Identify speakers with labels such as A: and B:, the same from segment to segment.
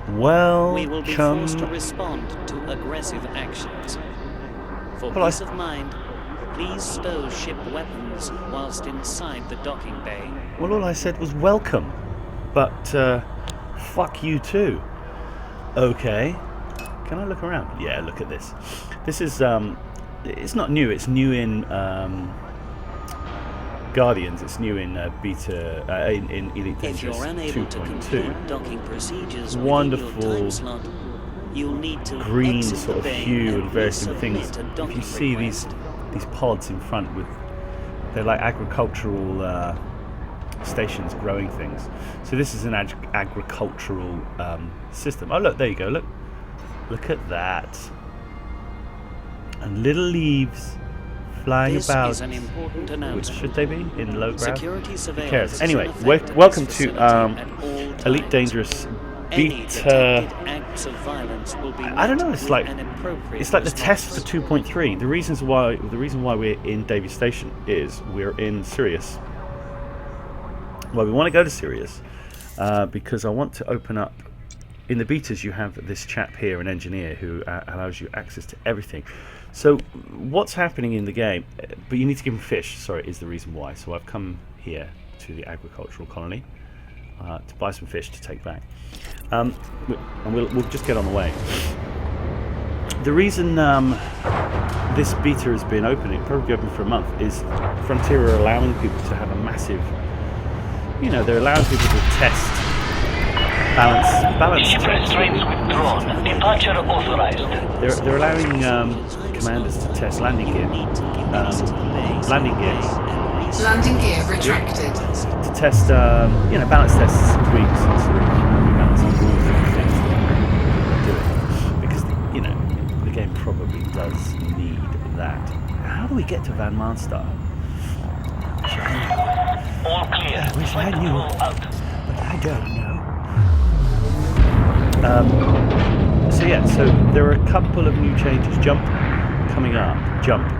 A: We will be
B: Welcome.
A: forced to respond to aggressive actions. For
B: Well,
A: peace of mind, please stow ship weapons whilst inside the docking bay.
B: Well, all I said was welcome, but fuck you too. Okay. Can I look around? Yeah, look at this. This is it's not new. It's new in Guardians. It's new in beta in Elite
A: If
B: Dangerous
A: you're unable to
B: 2.2.
A: complete docking procedures
B: Wonderful
A: within your time slot, you'll need to
B: Green
A: exit
B: sort
A: the
B: of
A: bay
B: hue and various
A: resubmit
B: different things.
A: a
B: If
A: docking
B: you see
A: request.
B: these pods in front with, they're like agricultural stations growing things. So this is an agricultural system. Oh look, there you go. Look at that. And little leaves flying
A: This
B: about.
A: is an important
B: Which
A: announcement.
B: should they be in low ground?
A: Security
B: Who
A: surveillance
B: cares?
A: is
B: Anyway,
A: in effect at
B: welcome
A: this
B: to
A: facility at all
B: Elite
A: times.
B: Dangerous
A: Any
B: beta.
A: detected acts of violence will be
B: I don't know.
A: met
B: It's
A: with
B: like
A: an appropriate
B: it's like the test for
A: response.
B: 2.3. The reason why we're in Davy Station is we're in Sirius. Well, we want to go to Sirius because I want to open up. In the betas, you have this chap here, an engineer, who allows you access to everything. So what's happening in the game, but you need to give him fish, sorry, is the reason why. So I've come here to the agricultural colony to buy some fish to take back. And we'll just get on the way. The reason this beta has been open, it's probably open for a month, is Frontier are allowing people to have a massive, they're allowing people to test balance
C: Ship
B: checks.
C: restraints withdrawn. Departure authorized.
B: They're allowing commanders to test landing gear. Landing
D: retracted.
B: to test, balance tests, tweaks, and sort of rebalancing all different things that they're doing. Because, the game probably does need that. How do we get to Van Manstar?
C: All clear.
B: I wish I knew.
C: Roll out.
B: But I don't know. So there are a couple of new changes. Jump coming up. Jump.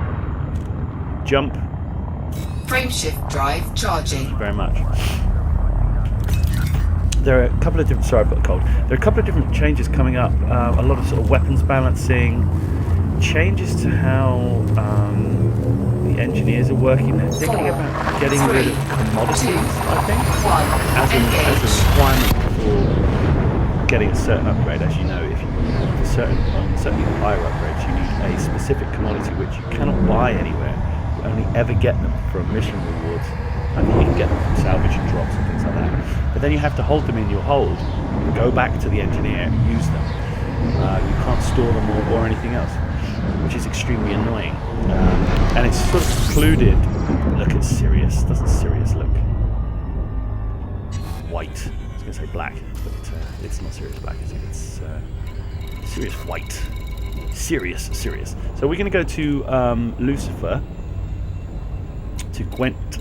D: Frameshift drive charging.
B: Thank you very much. There are a couple of different. Sorry, I've got a cold. There are a couple of different changes coming up. A lot of sort of weapons balancing, changes to how the engineers are working. They're thinking about getting rid of commodities, I think, as a requirement for getting a certain upgrade. As you know, if you certainly higher upgrades, you need a specific commodity which you cannot buy anywhere. You only ever get them from mission rewards. I think you can get them from salvage and drops and things like that. But then you have to hold them in your hold, go back to the engineer, use them. You can't store them or anything else, which is extremely annoying. And it's sort of concluded. Look at Sirius. Doesn't Sirius look white? I was going to say black, but it's not Sirius black, is it? It's Sirius white. Sirius. So we're going to go to Lucifer, to Gwent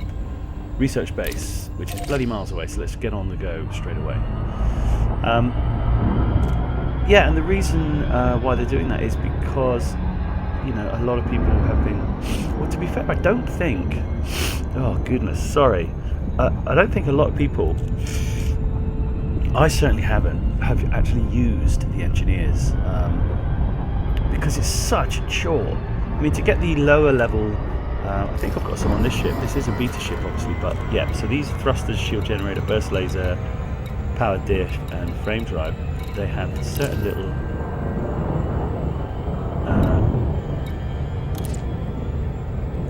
B: Research Base, which is bloody miles away. So let's get on the go straight away. And the reason why they're doing that is because a lot of people have been. Well, to be fair, I don't think. Oh goodness, sorry. I don't think a lot of people. I certainly have actually used the engineers because it's such a chore. I mean, to get the lower level, I think I've got some on this ship. This is a beta ship, obviously, but yeah. So these thrusters, shield generator, burst laser, power dish, and frame drive, they have certain little.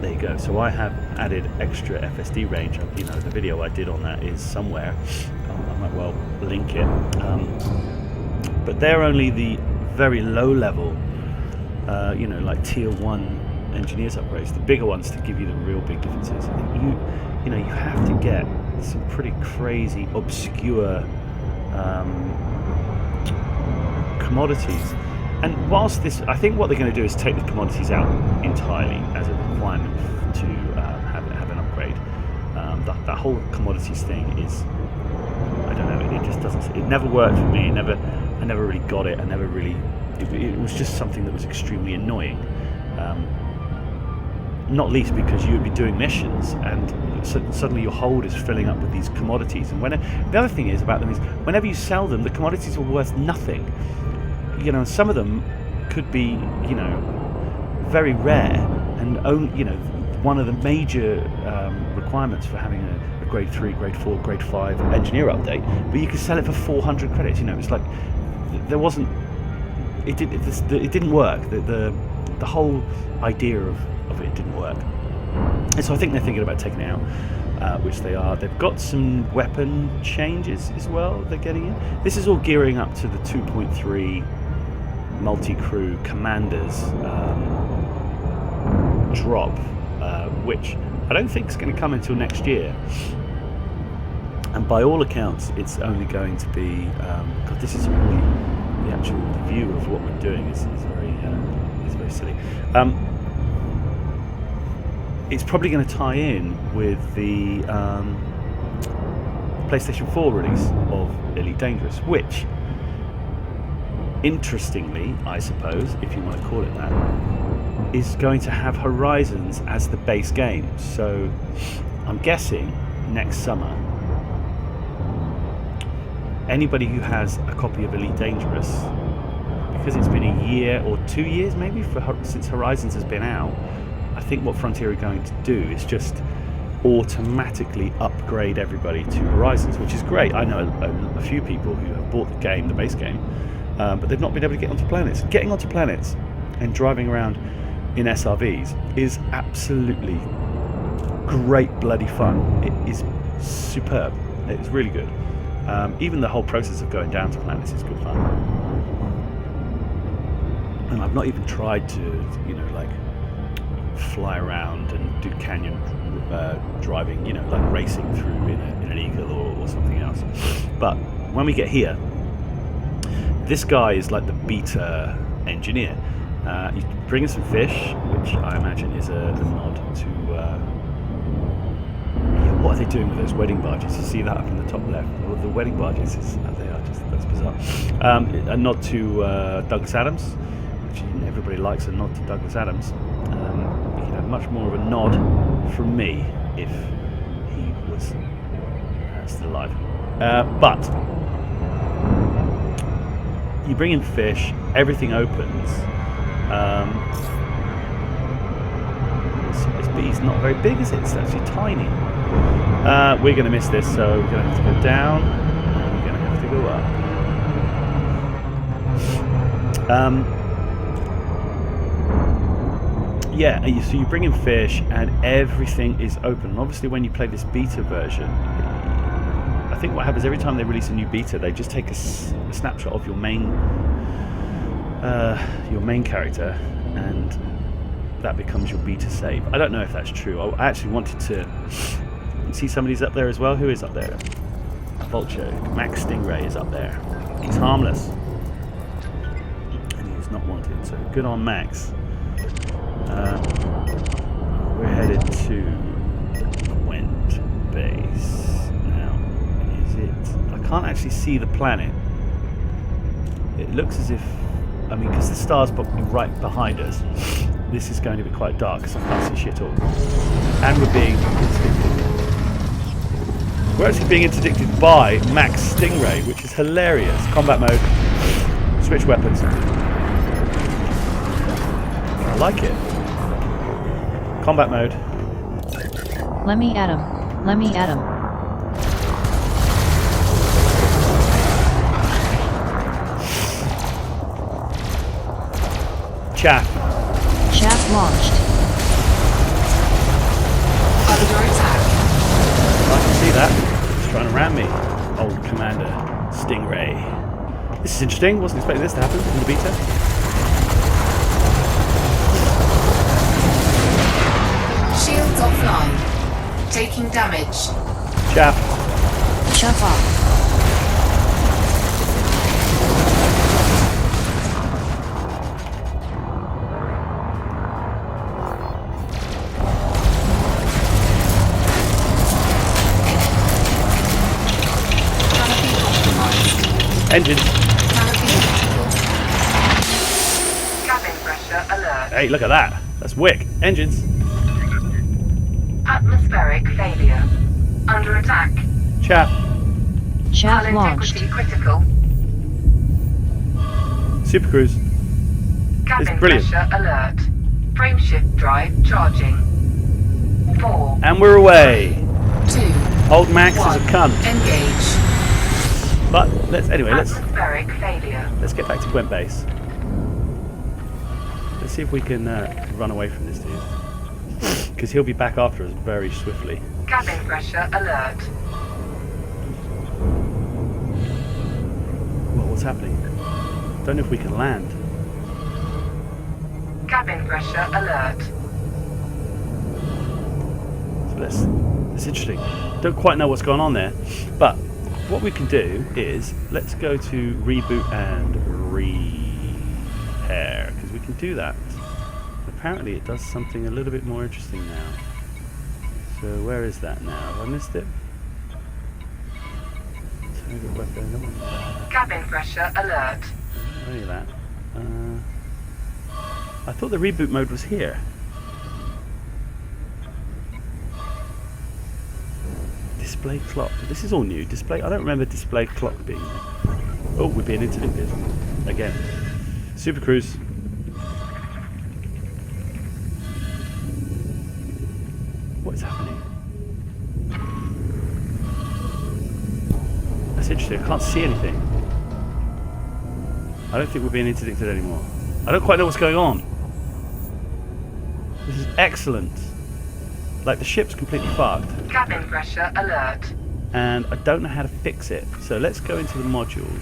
B: There you go. So I have added extra FSD range. The video I did on that is somewhere. I might well link it. But they're only the very low level, like tier 1 engineers upgrades. The bigger ones to give you the real big differences. I think you have to get some pretty crazy, obscure commodities. And whilst I think what they're going to do is take the commodities out entirely as a requirement to have an upgrade. That whole commodities thing is, I don't know, it just doesn't. It never worked for me. I never really got it. It was just something that was extremely annoying. not least because you would be doing missions, and suddenly your hold is filling up with these commodities. And the other thing is about them is whenever you sell them, the commodities are worth nothing. And some of them could be, very rare, and only, one of the major requirements for having a grade 3, grade 4, grade 5 engineer update, but you could sell it for 400 credits. It's like there wasn't. It didn't work. The whole idea of it didn't work. And so I think they're thinking about taking it out, which they are. They've got some weapon changes as well they're getting in. This is all gearing up to the 2.3 multi-crew commanders drop, which I don't think is going to come until next year. And by all accounts, it's only going to be. God, this is really the actual view of what we're doing is very silly. It's probably going to tie in with the PlayStation 4 release of Elite Dangerous, which, interestingly, I suppose, if you want to call it that, is going to have Horizons as the base game. So I'm guessing next summer, anybody who has a copy of Elite Dangerous, because it's been a year or 2 years maybe since Horizons has been out, I think what Frontier are going to do is just automatically upgrade everybody to Horizons, which is great. I know a few people who have bought the game, the base game, but they've not been able to get onto planets. Getting onto planets and driving around in SRVs is absolutely great bloody fun. It is superb. It's really good. Even the whole process of going down to planets is good fun. And I've not even tried to, fly around and do canyon driving, like racing through in an Eagle or something else. But when we get here, this guy is like the beta engineer. He's bringing some fish, which I imagine is a nod to what are they doing with those wedding barges? You see that up in the top left? Well, the wedding barges they are just, that's bizarre. A nod to Douglas Adams, which everybody likes a nod to Douglas Adams. You could have much more of a nod from me if he was still alive. But you bring in fish, everything opens. This bee's not very big, is it? It's actually tiny. We're going to miss this, so we're going to have to go down, and we're going to have to go up. Yeah, so you bring in fish, and everything is open. And obviously, when you play this beta version, I think what happens every time they release a new beta, they just take a snapshot of your main character, and that becomes your beta save. I don't know if that's true. I actually wanted to see somebody's up there as well. Who is up there? Vulture. Max Stingray is up there. He's harmless, and he's not wanted. So good on Max. We're headed to Gwent base now. Is it? I can't actually see the planet. It looks as if, because the star's probably right behind us. This is going to be quite dark, so I can't see shit all. And we're being interdicted. We're actually being interdicted by Max Stingray, which is hilarious. Combat mode. Switch weapons. I like it. Combat mode.
E: Let me at him. Let me at him.
B: Chaff.
E: Chaff launched.
D: Under attack.
B: I can see that. He's trying to ram me. Old Commander Stingray. This is interesting. Wasn't expecting this to happen in the beta.
D: Shields offline. Taking damage.
B: Chaff.
E: Chaff off.
B: Engine.
D: Cabin pressure alert.
B: Hey, look at that. That's Wick. Engines.
D: Atmospheric failure. Under attack.
B: Chat.
E: Chat
D: Hull
E: launched.
D: integrity critical.
B: Super Cruise.
D: Cabin
B: brilliant.
D: pressure alert. Frameshift drive charging. 4,
B: And we're away.
D: 2,
B: Old Max
D: 1.
B: is a cunt.
D: Engage.
B: But let's
D: Atmospheric failure.
B: let's get back to Gwent base. Let's see if we can run away from this dude, because he'll be back after us very swiftly.
D: Cabin pressure alert.
B: Well, what's happening? Don't know if we can land.
D: Cabin pressure alert.
B: So it's interesting. Don't quite know what's going on there, but what we can do is let's go to reboot and repair, because we can do that. Apparently it does something a little bit more interesting now. So where is that now? Have I missed it? Target weapon.
D: Cabin pressure alert.
B: Where is that? I thought the reboot mode was here. Display clock. This is all new. Display. I don't remember display clock being there. Oh, we're being interdicted again. Super Cruise. What is happening? That's interesting. I can't see anything. I don't think we're being interdicted anymore. I don't quite know what's going on. This is excellent. Like, the ship's completely fucked.
D: Cabin pressure alert.
B: And I don't know how to fix it. So let's go into the modules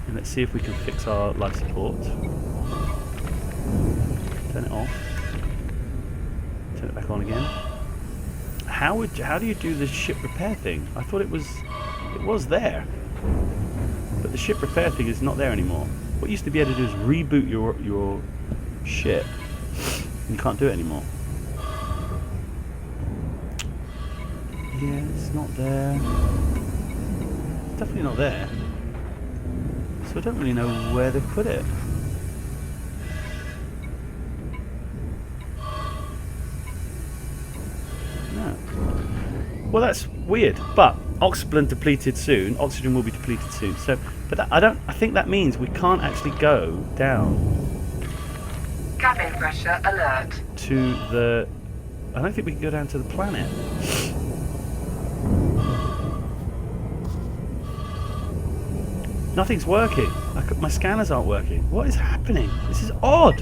B: and let's see if we can fix our life support. Turn it off. Turn it back on again. How do you do the ship repair thing? I thought it was there, but the ship repair thing is not there anymore. What you used to be able to do is reboot your ship. You can't do it anymore. Yeah, it's not there. It's definitely not there. So I don't really know where they've put it. No. Well, that's weird. But oxygen depleted soon. Oxygen will be depleted soon. So, but that, I think that means we can't actually go down
D: Cabin pressure alert.
B: to the. I don't think we can go down to the planet. Nothing's working. My scanners aren't working. What is happening? This is odd.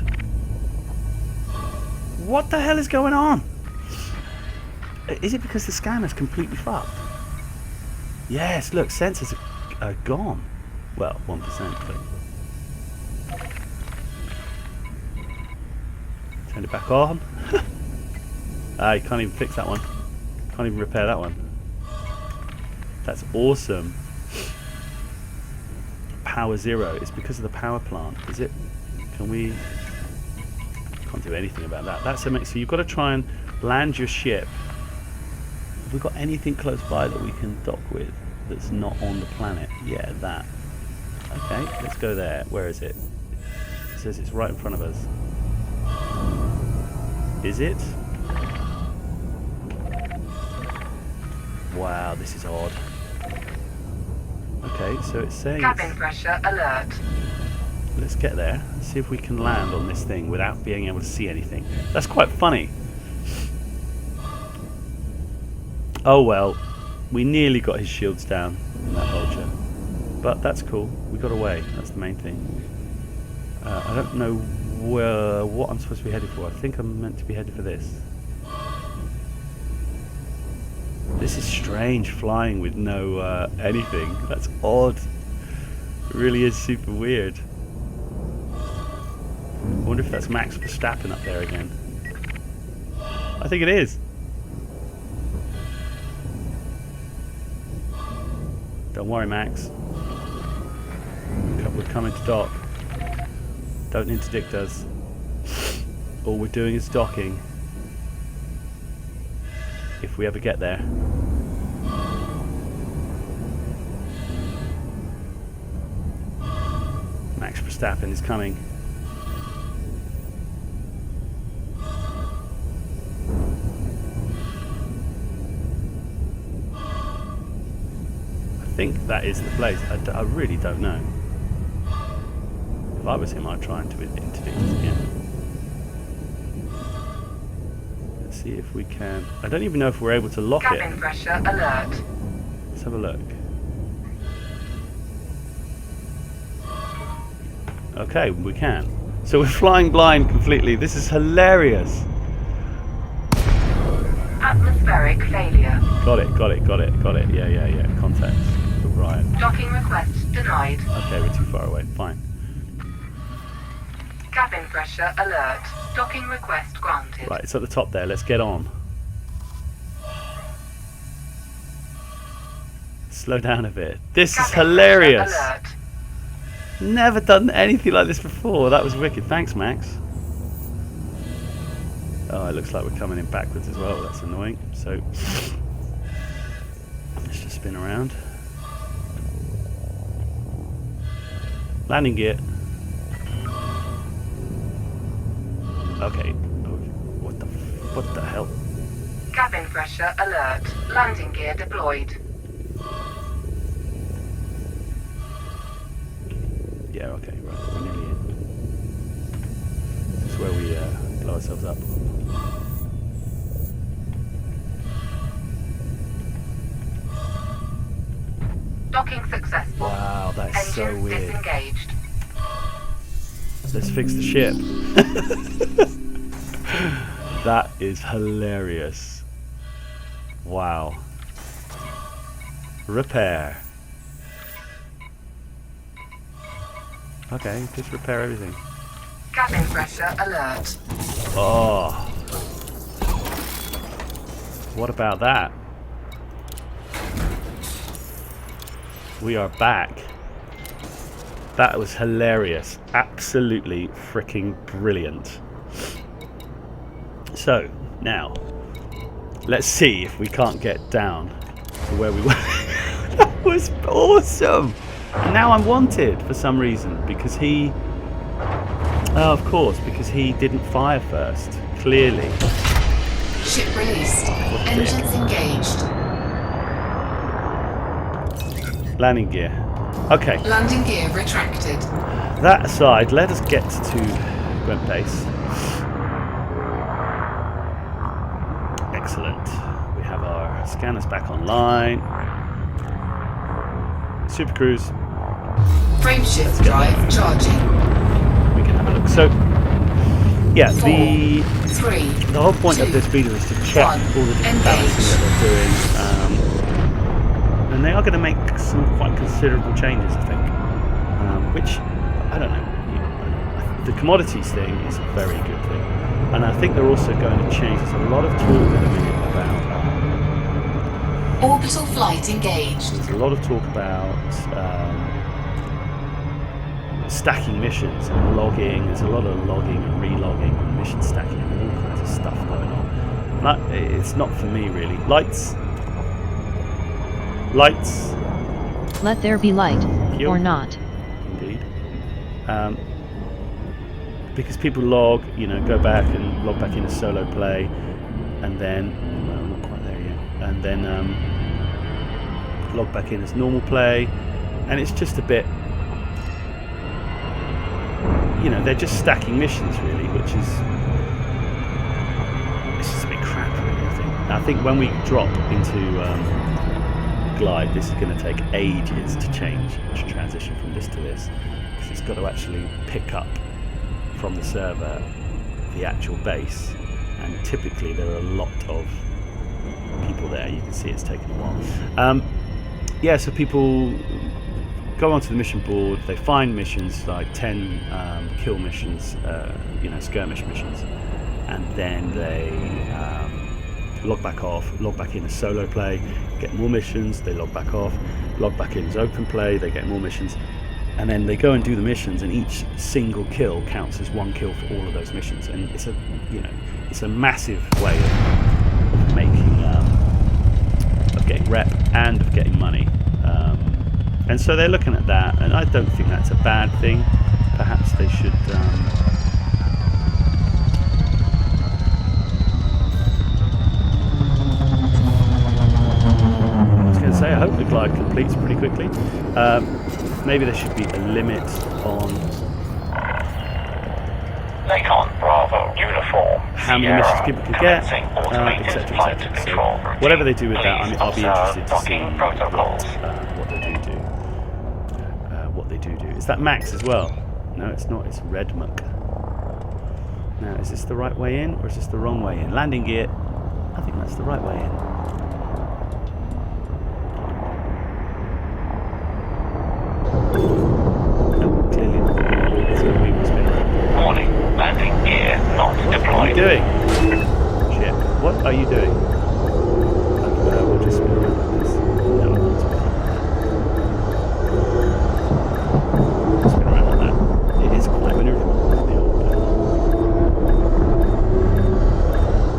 B: What the hell is going on? Is it because the scanner's completely fucked? Yes, look, sensors are gone. Well, 1%, but... Turn it back on. You can't even fix that one. Can't even repair that one. That's awesome. Power 0. It's because of the power plant. Is it? Can we... Can't do anything about that. That's amazing. So you've got to try and land your ship. Have we got anything close by that we can dock with that's not on the planet? Yeah, that. Okay, let's go there. Where is it? It says it's right in front of us. Is it? Wow, this is odd. Okay, so it's saying...
D: Cabin pressure alert.
B: Let's get there and see if we can land on this thing without being able to see anything. That's quite funny. Oh well, we nearly got his shields down in that vulture. But that's cool, we got away, that's the main thing. I don't know what I'm supposed to be headed for. I think I'm meant to be headed for this. This is strange, flying with no anything. That's odd. It really is super weird. I wonder if that's Max Verstappen up there again. I think it is. Don't worry, Max. We're coming to dock. Don't interdict us. All we're doing is docking. If we ever get there. Max Verstappen is coming. think that is the place. I really don't know. If I was him, I'd try and interdict again. Let's see if we can. I don't even know if we're able to lock
D: Cabin
B: it.
D: pressure alert.
B: Let's have a look. Okay, we can. So we're flying blind completely. This is hilarious.
D: Atmospheric failure.
B: Got it. Yeah. Contact with Ryan.
D: Docking request denied.
B: Okay, we're too far away. Fine.
D: Cabin pressure alert. Docking request granted.
B: Right, it's at the top there. Let's get on. Slow down a bit. This is
D: Cabin
B: hilarious.
D: pressure alert.
B: Never done anything like this before. That was wicked. Thanks, Max. Oh, it looks like we're coming in backwards as well. That's annoying. So, let's just spin around. Landing gear. Okay. What the hell?
D: Cabin pressure alert. Landing gear deployed.
B: Yeah, okay, right. We're nearly in. This is where we blow ourselves up.
D: Docking successful.
B: Wow, that's so
D: Engines
B: weird.
D: disengaged.
B: Let's fix the ship. That is hilarious. Wow. Repair. Okay, just repair everything.
D: Cabin pressure alert.
B: Oh. What about that? We are back. That was hilarious. Absolutely freaking brilliant. So, now, let's see if we can't get down to where we were. That was awesome! And now I'm wanted for some reason, because he... Oh, of course, because he didn't fire first. Clearly.
D: Ship released. Engines engaged.
B: Landing gear. Okay.
D: Landing gear retracted.
B: That aside, let us get to Gwent Base. Excellent. We have our scanners back online. Super Cruise.
D: Frameshift drive charging.
B: We can have a look. So, yeah,
D: 4, 3.
B: the whole point of this beta is to check all the different balancing that they're doing. And they are going to make some quite considerable changes, I think. Which, I don't know. The commodities thing is a very good thing. And I think they're also going to change. There's a lot of talk at the minute about...
D: Orbital flight engaged.
B: There's a lot of talk about stacking missions and logging. There's a lot of logging and relogging and mission stacking and all kinds of stuff going on. It's not for me, really. Lights.
E: Let there be light,
B: Here.
E: or not.
B: Indeed. Because people log, go back and log back in a solo play, and then, well, not quite there yet, and then log back in as normal play, and it's just a bit, they're just stacking missions really, which is, it's just a bit crap really, I think. I think when we drop into Glide, this is going to take ages to transition from this to this, because it's got to actually pick up from the server the actual base, and typically there are a lot of people there. You can see it's taken a while. So people go onto the mission board, they find missions like 10 kill missions, skirmish missions, and then they log back off, log back in as solo play, get more missions, they log back off, log back in as open play, they get more missions, and then they go and do the missions, and each single kill counts as one kill for all of those missions, and it's a massive way of making of getting rep and of getting money, and so they're looking at that, and I don't think that's a bad thing. Perhaps they should I was going to say, I hope the glide completes pretty quickly. Maybe there should be a limit on
C: Nikon Bravo Uniform.
B: how many missions people can get, etc. So whatever they do with that, I'll be interested to see what they do. Is that Max as well? No, it's not. It's Red Muck. Now, is this the right way in, or is this the wrong way in? Landing gear. I think that's the right way in. No, clearly not. That's where we must be.
C: Warning, landing gear not
B: What are
C: deployed.
B: you doing? Chip, what are you doing? We'll just spin around like this. No, I won't spin around like that. Spin around like that. It is quite maneuverable. The old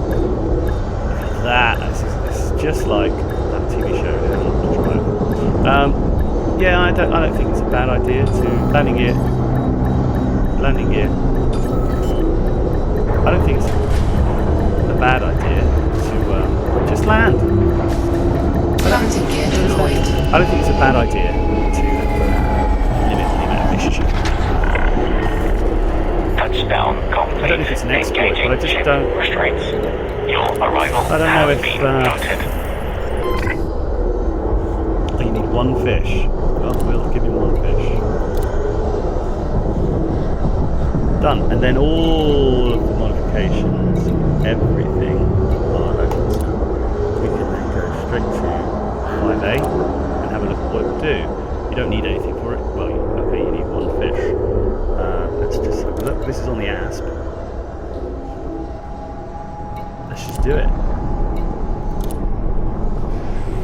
B: Look at that. This is just like that TV show How to Drive. Yeah, I don't think it's a bad idea to landing gear. I don't think it's a bad idea to just land.
D: Landing gear deployed.
B: I don't think it's a bad idea to limit the amount of missions.
C: Touchdown complete.
B: I don't know if it's an exploit,
C: Engaging
B: but I just
C: ship
B: don't.
C: restraints. Your arrival
B: I don't know
C: has
B: if.
C: been noted.
B: Oh, you need one fish. Well, we'll give you one fish. Done. And then all of the modifications, everything are open. We can then go straight to 5A and have a look at what it will do. You don't need anything for it. Well, okay, you need one fish. Let's just have a look. This is on the ASP. Let's just do it.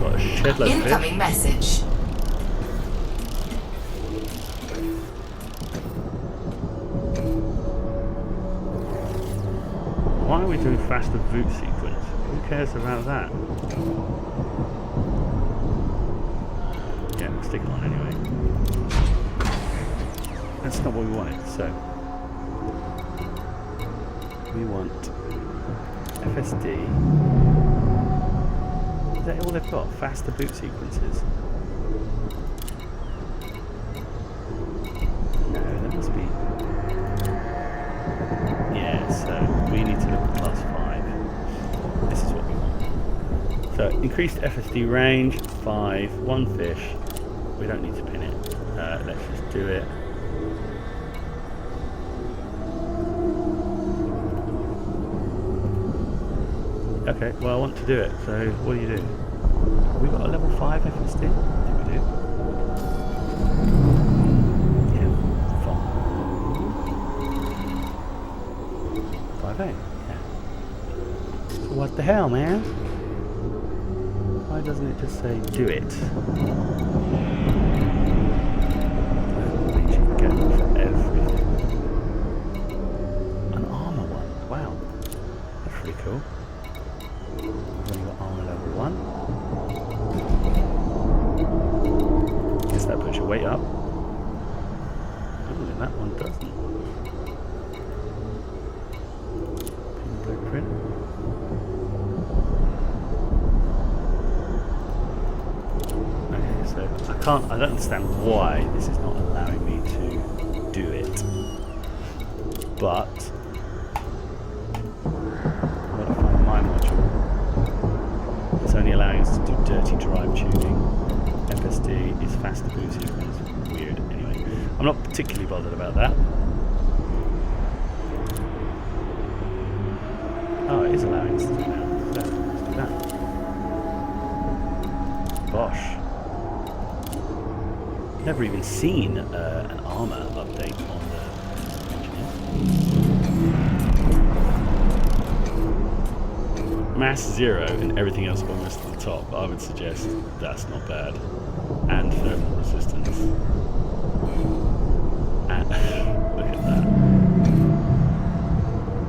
B: Got a shed load of fish.
D: Incoming message.
B: Why are we doing faster boot sequence? Who cares about that? Yeah, we'll stick it on anyway. That's not what we wanted, so we want FSD. Is that all they've got? Faster boot sequences? No, there must be. Yeah, so we need to look at class 5. This is what we want. So increased FSD range, 5, 1 fish. We don't need to pin it. Let's just do it. Okay, well I want to do it, so what do you do? Have we got a level 5 FSD? I think we do. Yeah, fine. 5A, yeah. So what the hell, man? Why doesn't it just say do it? Reaching go for everything. An armor one, wow. That's pretty cool. We've only got armor level 1. Guess that puts your weight up. Ooh, that one doesn't. Pin blueprint. Okay, so I don't understand why this is not allowing me to do it. But I've got to find my module. It's only allowing us to do dirty drive tuning. FSD is faster boot sequence. Weird. Anyway, I'm not particularly bothered about that. Oh, it is allowing us to do that. So, let's do that. Bosh. Never even seen an armor update on the engineer. Mass 0 and everything else almost to the top. I would suggest that's not bad. And thermal resistance. And look at that.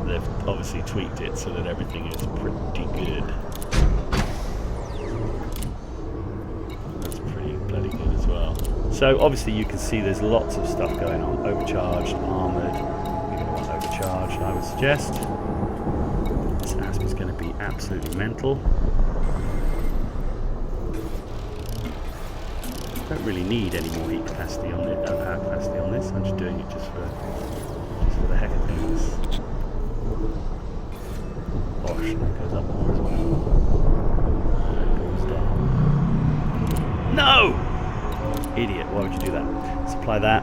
B: They've obviously tweaked it so that everything is pretty good. That's pretty bloody good as well. So obviously you can see there's lots of stuff going on. Overcharged, armoured. You're going to want overcharged, I would suggest. This ASP is going to be absolutely mental. Don't really need any more heat capacity on it, power capacity on this. I'm just doing it just for the heck of things. Bosh, that goes up more as well. That goes down. No! Idiot, why would you do that? Supply that.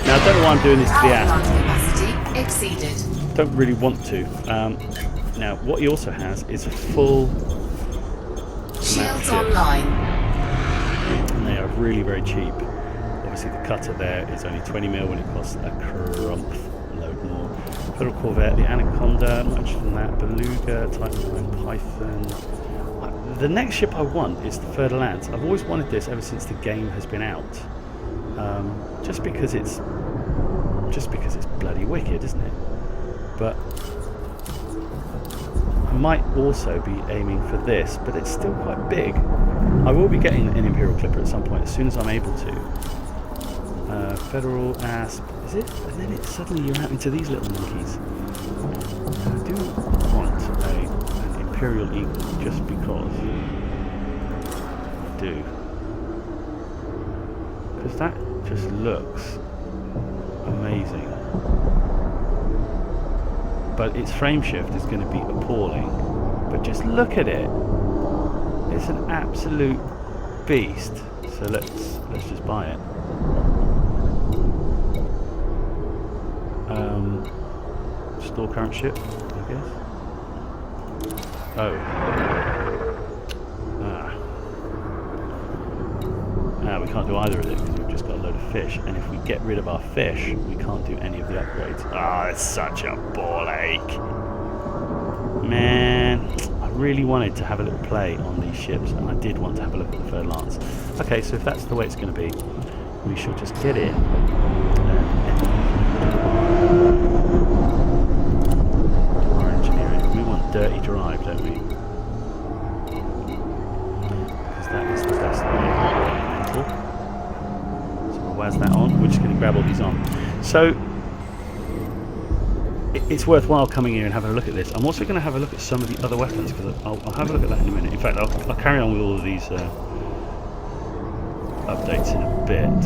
B: Now I don't know why I'm doing this to the
D: Power
B: ass.
D: plant capacity exceeded.
B: Don't really want to. Now what he also has is a full
D: Shields
B: ship.
D: online.
B: And they are really very cheap. Obviously the cutter there is only 20mm when it costs a crumph load more. Federal Corvette, the Anaconda, not interested in that. Beluga, Titan, Python. The next ship I want is the Fer-de-Lance. I've always wanted this ever since the game has been out. Just because it's bloody wicked, isn't it? But I might also be aiming for this, but it's still quite big. I will be getting an Imperial Clipper at some point as soon as I'm able to. Federal Asp, is it? And then suddenly you're out into these little monkeys. I do want an Imperial Eagle just because I do. Because that just looks amazing. But its frame shift is going to be appalling. But just look at it. It's an absolute beast. So let's just buy it. Store current ship, I guess. Oh. We can't do either of it because we've just got a load of fish. And if we get rid of our fish, we can't do any of the upgrades. It's such a ball ache. Man, I really wanted to have a little play on these ships, and I did want to have a look at the Fer-de-Lance. Okay, so if that's the way it's going to be, we shall just get in. Our engineering. We want dirty drive, don't we? Because that is the best way. So we'll waz that on. We're just going to grab all these on. So it's worthwhile coming here and having a look at this. I'm also going to have a look at some of the other weapons because I'll have a look at that in a minute. In fact, I'll carry on with all of these updates in a bit.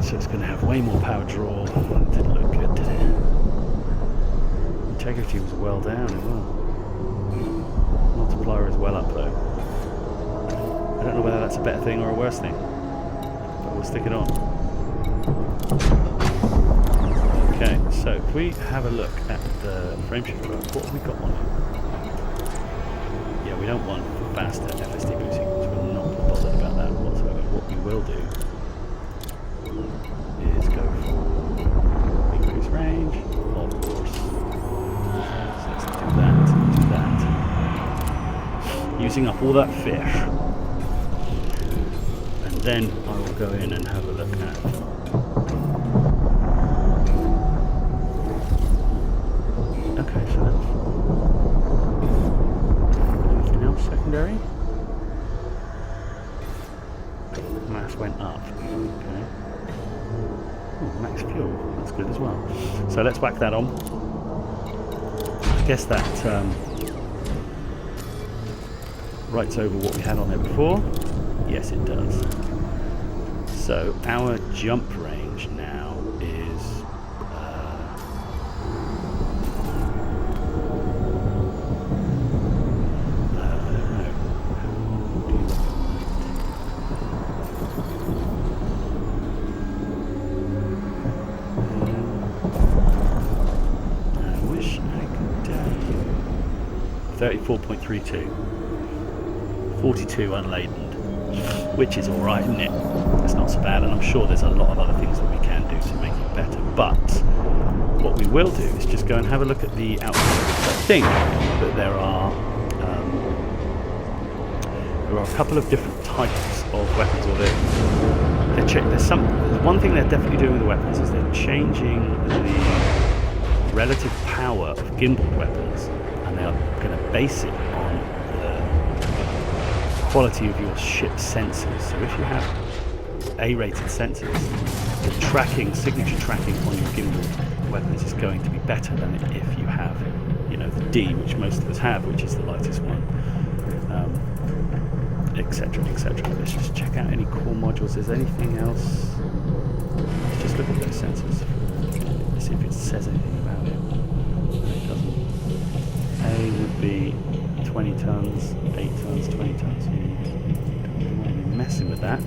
B: So it's going to have way more power draw. Didn't look good, did it? Integrity was well down as well. Multiplier is well up though. I don't know whether that's a better thing or a worse thing, but we'll stick it on. Okay, so if we have a look at the frameshift, what have we got on it? Yeah, we don't want faster FSD boosting, so we're not bothered about that whatsoever. What we will do is go for increase range, of course. So let's do that. Using up all that fish. And then I will go in and have a look at secondary. Mass went up. Okay. Ooh, max fuel. That's good as well. So let's whack that on. I guess that writes over what we had on there before. Yes, it does. So our jump range now is I wish I could tell you. 34.32. 42 unladen. Which is alright, isn't it? It's not so bad, and I'm sure there's a lot of other things that we can do to make it better. But what we will do is just go and have a look at the output. I think that there are a couple of different types of weapons. Or there's one thing they're definitely doing with the weapons is they're changing the relative power of gimbaled weapons, and they are going to base it on quality of your ship's sensors. So if you have A-rated sensors, the signature tracking on your gimbal weapons is going to be better than if you have, the D, which most of us have, which is the lightest one. etc., etc. Let's just check out any core modules. Is there anything else? Let's just look at those sensors. Let's see if it says anything about it. No, it doesn't. A would be 20 tons, 8 tons, 20 tons. Don't want to be messing with that.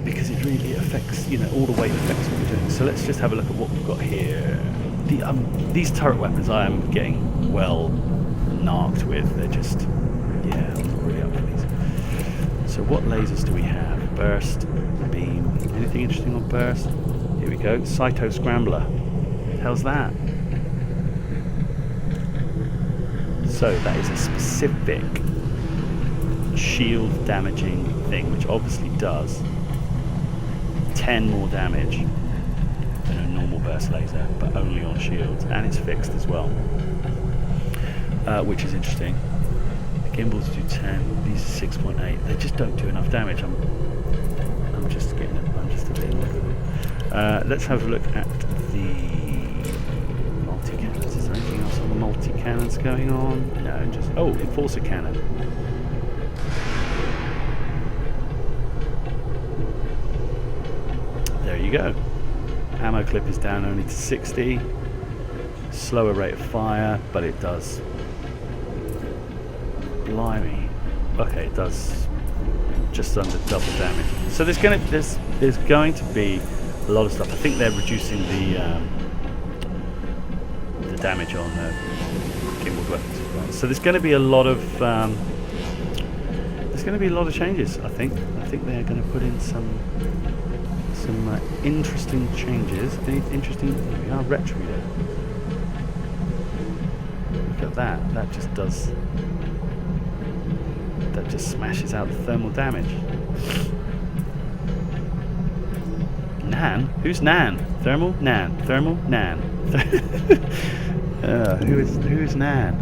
B: Because it really affects, all the weight affects what we're doing. So let's just have a look at what we've got here. These turret weapons I am getting well narked with. They're just, I'm not really up for these. So what lasers do we have? Burst, beam. Anything interesting on burst? Here we go. Cyto Scrambler. How's that? So that is a specific shield damaging thing, which obviously does 10 more damage than a normal burst laser, but only on shields, and it's fixed as well, which is interesting. The gimbals do 10, these are 6.8. They just don't do enough damage. I'm just a bit annoyed with them. Let's have a look at the multi-cannons. Is there anything else on the multi-cannons going on? No, just enforcer cannon. There you go. Ammo clip is down only to 60. Slower rate of fire, but it does. Blimey. Okay, it does just under double damage. So there's going to be a lot of stuff. I think they're reducing the damage on gimbal weapons. Right? So there's going to be a lot of changes. I think they're going to put in some interesting changes. Any interesting? Here we are, retrometer. Look at that. That just does. That just smashes out the thermal damage. Nan? Who's Nan? Thermal? Nan. Thermal? Nan. Who is Nan?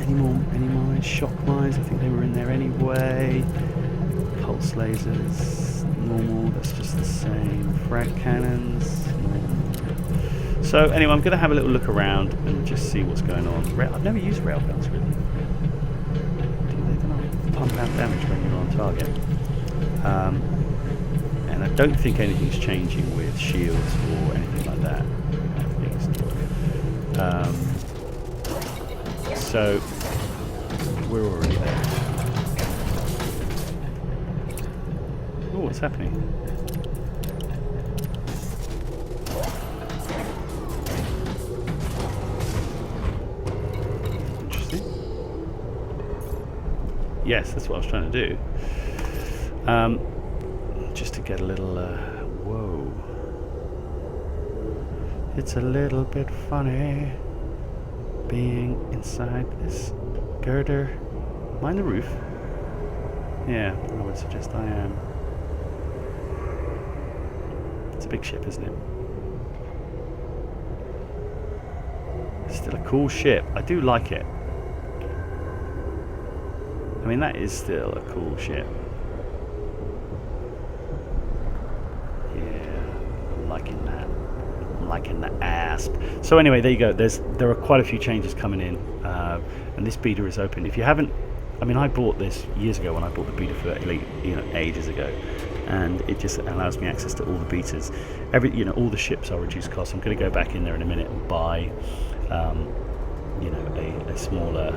B: Any more shock mines? I think they were in there anyway. Pulse lasers, normal. That's just the same. Frag cannons, normal. So anyway, I'm going to have a little look around and just see what's going on. I've never used railguns really. They don't pump out damage when you're on target. And I don't think anything's changing with shields or anything like that. So we're already there. Oh, what's happening? Interesting. Yes, that's what I was trying to do. Just to get a little, whoa. It's a little bit funny being inside this girder. Mind the roof? Yeah, I would suggest I am. It's a big ship, isn't it? Still a cool ship. I do like it. I mean, that is still a cool ship. Liking that. I'm liking the asp. So anyway, there you go. There are quite a few changes coming in, and this beta is open. If you haven't, I mean, I bought this years ago when I bought the beta for Elite, ages ago, and it just allows me access to all the betas. All the ships are reduced cost. I'm going to go back in there in a minute and buy, a smaller.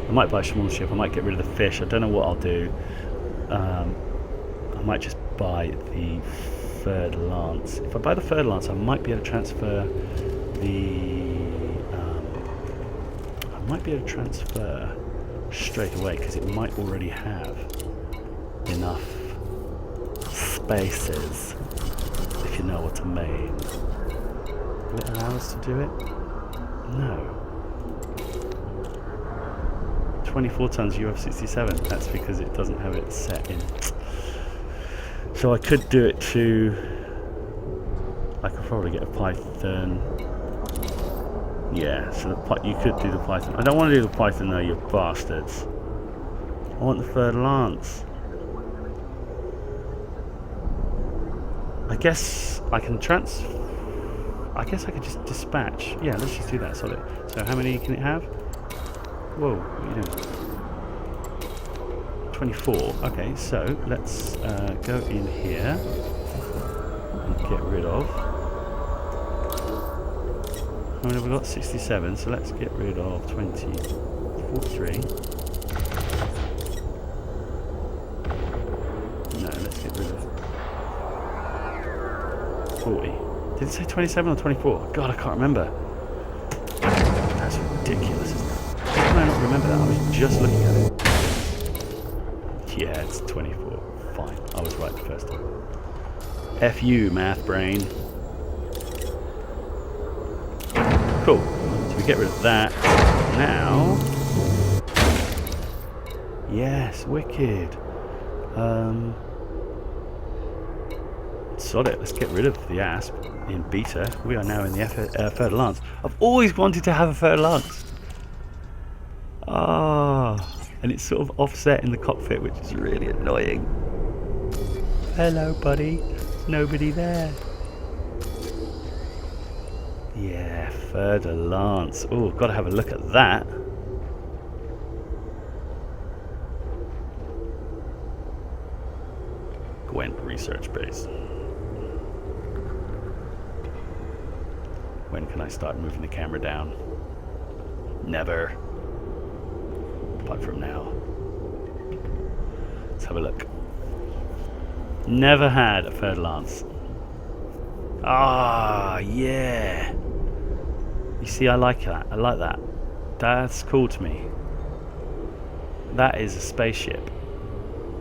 B: I might buy a smaller ship. I might get rid of the fish. I don't know what I'll do. I might just buy the third lance. If I buy the third lance, I might be able to transfer straight away because it might already have enough spaces, if you know what I mean. Will it allow us to do it? No. 24 tons UF67. That's because it doesn't have it set in. So I could do it to. I could probably get a Python. Yeah, so you could do the Python. I don't want to do the Python though, you bastards. I want the third lance. I guess I can I guess I could just dispatch. Yeah, let's just do that. Solid. So how many can it have? Whoa, what are you doing? 24. Okay, so let's go in here and get rid of. How many have we got? 67. So let's get rid of 20. 43. No, let's get rid of 40. Did it say 27 or 24? God, I can't remember. That's ridiculous, isn't it? How can I not remember that? I was just looking at it. Yeah, it's 24. Fine. I was right the first time. F you, math brain. Cool. So we get rid of that. Now... Yes, wicked. Sod it, let's get rid of the asp in beta. We are now in the third lance. I've always wanted to have a third lance. Ah, and it's sort of offset in the cockpit, which is really annoying. Hello, buddy. There's nobody there. Yeah, third lance. Oh, got to have a look at that. Gwent research base. When can I start moving the camera down? Never. Apart from now. Let's have a look. Never had a third lance. Ah, yeah. You see, I like that. I like that. That's cool to me. That is a spaceship.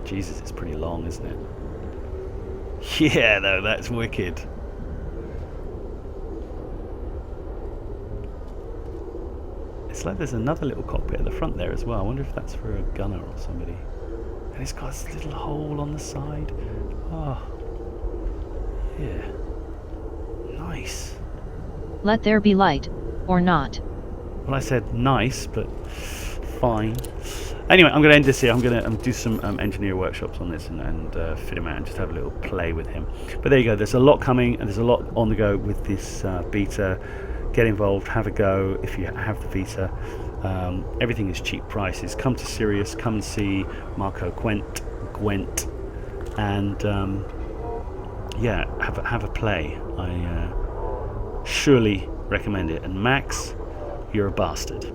B: Jesus, it's pretty long, isn't it? Yeah, though, that's wicked. It's like there's another little cockpit at the front there as well. I wonder if that's for a gunner or somebody. And it's got this little hole on the side. Oh, yeah. Nice.
E: Let there be light, or not.
B: Well, I said nice, but fine. Anyway, I'm going to end this here. I'm going to do some engineer workshops on this and fit him out and just have a little play with him. But there you go. There's a lot coming and there's a lot on the go with this beta. Get involved, have a go if you have the beta. Everything is cheap prices. Come to Sirius, come and see Marco Gwent, and yeah, have a play. I surely recommend it. And Max, you're a bastard.